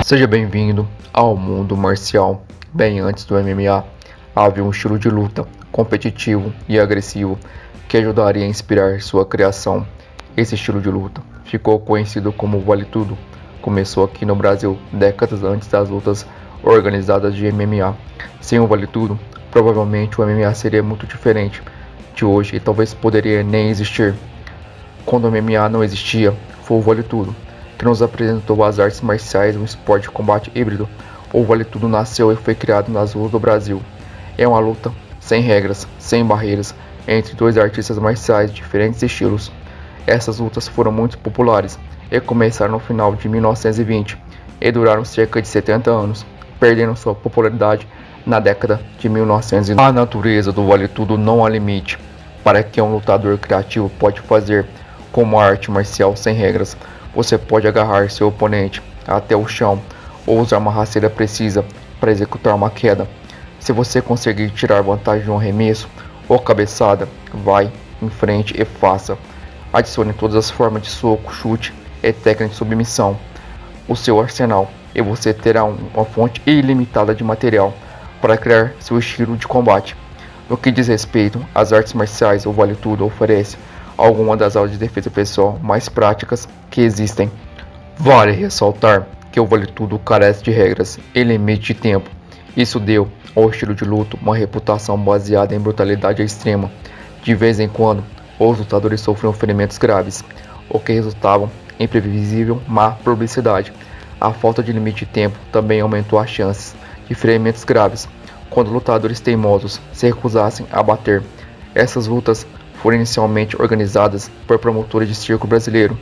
Seja bem-vindo ao mundo marcial. Bem antes do MMA, havia um estilo de luta competitivo e agressivo que ajudaria a inspirar sua criação. Esse estilo de luta ficou conhecido como Vale Tudo. Começou aqui no Brasil décadas antes das lutas organizadas de MMA. Sem o Vale Tudo, provavelmente o MMA seria muito diferente de hoje e talvez poderia nem existir. Quando o MMA não existia, foi o Vale Tudo que nos apresentou as artes marciais, um esporte de combate híbrido. O Vale Tudo nasceu e foi criado nas ruas do Brasil. É uma luta sem regras, sem barreiras, entre dois artistas marciais de diferentes estilos. Essas lutas foram muito populares e começaram no final de 1920 e duraram cerca de 70 anos, perdendo sua popularidade na década de 1990. A natureza do Vale Tudo não há limite para que um lutador criativo pode fazer com uma arte marcial sem regras. Você pode agarrar seu oponente até o chão ou usar uma rasteira precisa para executar uma queda. Se você conseguir tirar vantagem de um arremesso ou cabeçada, vai em frente e faça. Adicione todas as formas de soco, chute e técnica de submissão ao seu arsenal e você terá uma fonte ilimitada de material para criar seu estilo de combate. No que diz respeito às artes marciais, o Vale Tudo oferece algumas das aulas de defesa pessoal mais práticas que existem. Vale ressaltar que o Vale Tudo carece de regras e limite de tempo. Isso deu ao estilo de luta uma reputação baseada em brutalidade extrema. De vez em quando, os lutadores sofriam ferimentos graves, o que resultava em previsível má publicidade. A falta de limite de tempo também aumentou as chances de ferimentos graves quando lutadores teimosos se recusassem a bater. Essas lutas foram inicialmente organizadas por promotores de circo brasileiro,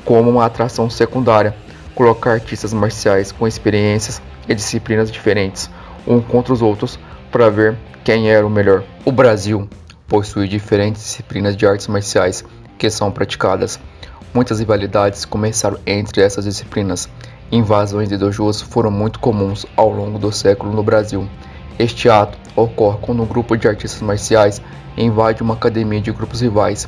como uma atração secundária, colocar artistas marciais com experiências e disciplinas diferentes, uns contra os outros, para ver quem era o melhor. O Brasil possui diferentes disciplinas de artes marciais que são praticadas. Muitas rivalidades começaram entre essas disciplinas. Invasões de dojos foram muito comuns ao longo do século no Brasil. Este ato ocorre quando um grupo de artistas marciais invade uma academia de grupos rivais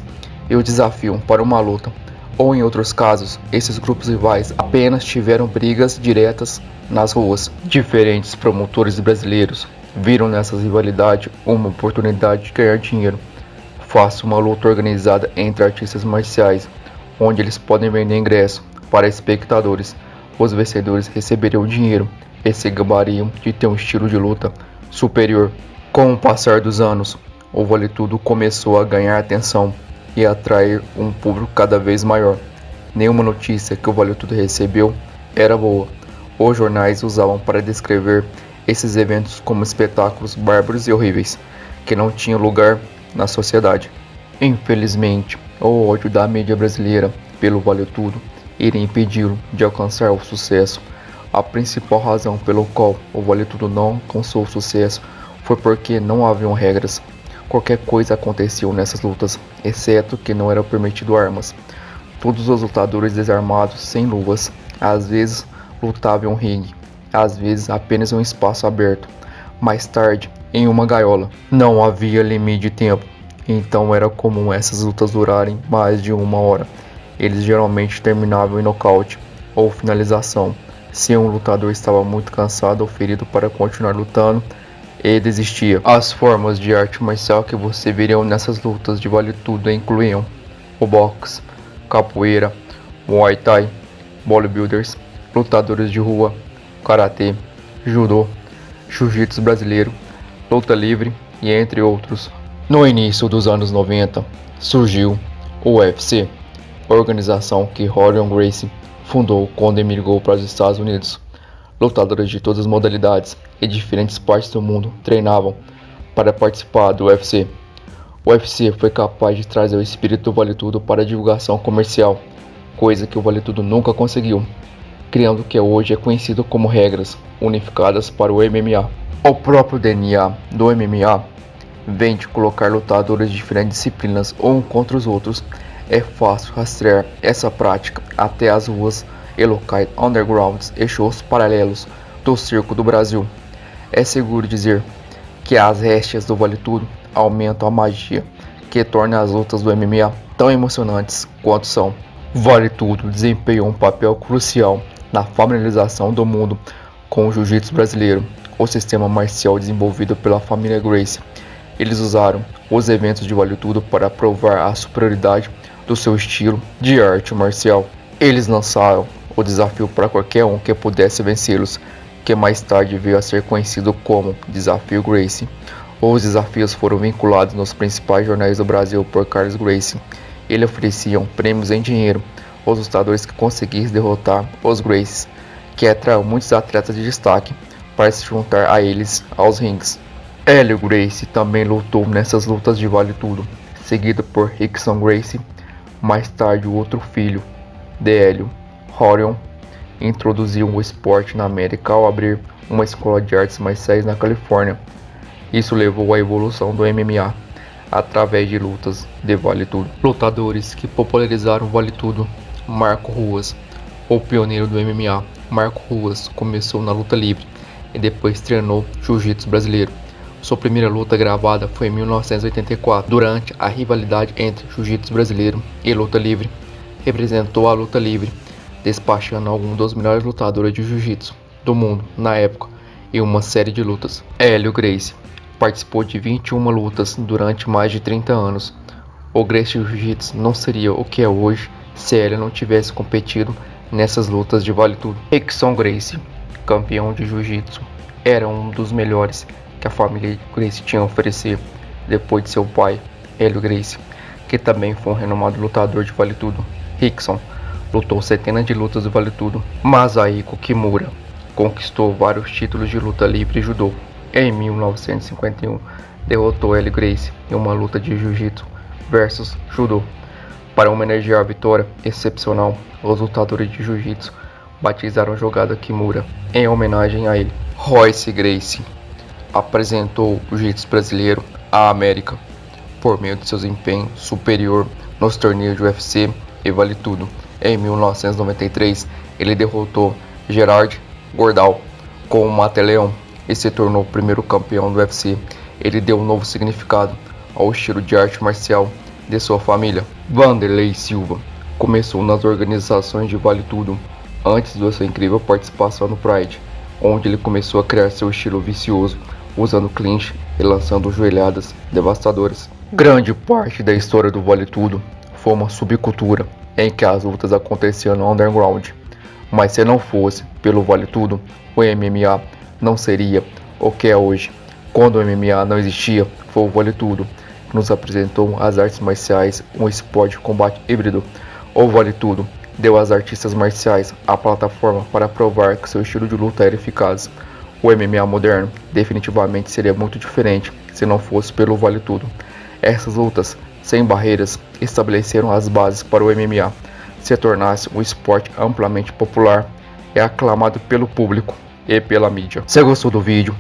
e o desafiam para uma luta, ou em outros casos, esses grupos rivais apenas tiveram brigas diretas nas ruas. Diferentes promotores brasileiros viram nessa rivalidade uma oportunidade de ganhar dinheiro. Faça uma luta organizada entre artistas marciais, onde eles podem vender ingresso para espectadores. Os vencedores receberiam dinheiro e se gabariam de ter um estilo de luta superior. Com o passar dos anos, o Vale Tudo começou a ganhar atenção e atrair um público cada vez maior. Nenhuma notícia que o Vale Tudo recebeu era boa. Os jornais usavam para descrever esses eventos como espetáculos bárbaros e horríveis, que não tinham lugar na sociedade. Infelizmente, o ódio da mídia brasileira pelo Vale Tudo iria impedi-lo de alcançar o sucesso. A principal razão pelo qual o Vale Tudo não alcançou o sucesso foi porque não haviam regras. Qualquer coisa aconteceu nessas lutas, exceto que não eram permitido armas. Todos os lutadores desarmados, sem luvas, às vezes lutavam em um ringue, às vezes apenas em um espaço aberto, mais tarde em uma gaiola. Não havia limite de tempo, então era comum essas lutas durarem mais de uma hora. Eles geralmente terminavam em nocaute ou finalização, se um lutador estava muito cansado ou ferido para continuar lutando e desistia. As formas de arte marcial que você viria nessas lutas de Vale Tudo incluíam o boxe, capoeira, muay thai, bodybuilders, lutadores de rua, karatê, judô, jiu-jitsu brasileiro, luta livre e entre outros. No início dos anos 90 surgiu o UFC, organização que Rorion Gracie fundou quando emigrou para os Estados Unidos. Lutadores de todas as modalidades e diferentes partes do mundo treinavam para participar do UFC. O UFC foi capaz de trazer o espírito do Vale Tudo para a divulgação comercial, coisa que o Vale Tudo nunca conseguiu, criando o que hoje é conhecido como regras unificadas para o MMA. O próprio DNA do MMA vem de colocar lutadores de diferentes disciplinas um contra os outros. É fácil rastrear essa prática até as ruas e locais undergrounds e shows paralelos do circo do Brasil. É seguro dizer que as rédeas do Vale Tudo aumentam a magia que torna as lutas do MMA tão emocionantes quanto são. Vale Tudo desempenhou um papel crucial na familiarização do mundo com o jiu-jitsu brasileiro, o sistema marcial desenvolvido pela família Gracie. Eles usaram os eventos de Vale Tudo para provar a superioridade do seu estilo de arte marcial. Eles lançaram o desafio para qualquer um que pudesse vencê-los, que mais tarde veio a ser conhecido como Desafio Gracie. Os desafios foram vinculados nos principais jornais do Brasil por Carlos Gracie. Eles ofereciam prêmios em dinheiro aos lutadores que conseguissem derrotar os Gracies, que atraiu muitos atletas de destaque para se juntar a eles aos rings. Hélio Gracie também lutou nessas lutas de Vale Tudo, seguido por Rickson Gracie. Mais tarde, o outro filho de Hélio, Rorion, introduziu o esporte na América ao abrir uma escola de artes marciais na Califórnia. Isso levou à evolução do MMA através de lutas de Vale Tudo. Lutadores que popularizaram o Vale Tudo: Marco Ruas, o pioneiro do MMA. Marco Ruas começou na luta livre e depois treinou jiu-jitsu brasileiro. Sua primeira luta gravada foi em 1984, durante a rivalidade entre jiu-jitsu brasileiro e luta livre. Representou a luta livre, despachando alguns dos melhores lutadores de jiu-jitsu do mundo na época em uma série de lutas. Hélio Gracie participou de 21 lutas durante mais de 30 anos. O Gracie Jiu-Jitsu não seria o que é hoje se Hélio não tivesse competido nessas lutas de Vale Tudo. Rickson Gracie, campeão de jiu-jitsu, era um dos melhores que a família Gracie tinha a oferecer, depois de seu pai, Hélio Gracie, que também foi um renomado lutador de Vale Tudo. Rickson lutou centenas de lutas de Vale Tudo. Masahiko Kimura conquistou vários títulos de luta livre e judô. Em 1951, derrotou Hélio Gracie em uma luta de jiu-jitsu versus judô. Para homenagear a vitória excepcional, os lutadores de jiu-jitsu batizaram a jogada Kimura em homenagem a ele. Royce Gracie apresentou o jiu-jitsu brasileiro à América por meio de seu empenho superior nos torneios de UFC e Vale Tudo. Em 1993, ele derrotou Gerard Gordal com o mata-leão e se tornou o primeiro campeão do UFC. Ele deu um novo significado ao estilo de arte marcial de sua família. Vanderlei Silva começou nas organizações de Vale Tudo antes da sua incrível participação no Pride, onde ele começou a criar seu estilo vicioso, usando clinch e lançando joelhadas devastadoras. Grande parte da história do Vale Tudo foi uma subcultura em que as lutas aconteciam no underground, mas se não fosse pelo Vale Tudo, o MMA não seria o que é hoje. Quando o MMA não existia, foi o Vale Tudo que nos apresentou as artes marciais, um esporte de combate híbrido. O Vale Tudo deu às artistas marciais a plataforma para provar que seu estilo de luta era eficaz. O MMA moderno definitivamente seria muito diferente se não fosse pelo Vale Tudo. Essas lutas sem barreiras estabeleceram as bases para o MMA se tornasse um esporte amplamente popular e aclamado pelo público e pela mídia. Se gostou do vídeo,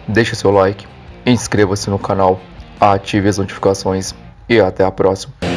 deixe seu like, inscreva-se no canal, ative as notificações e até a próxima.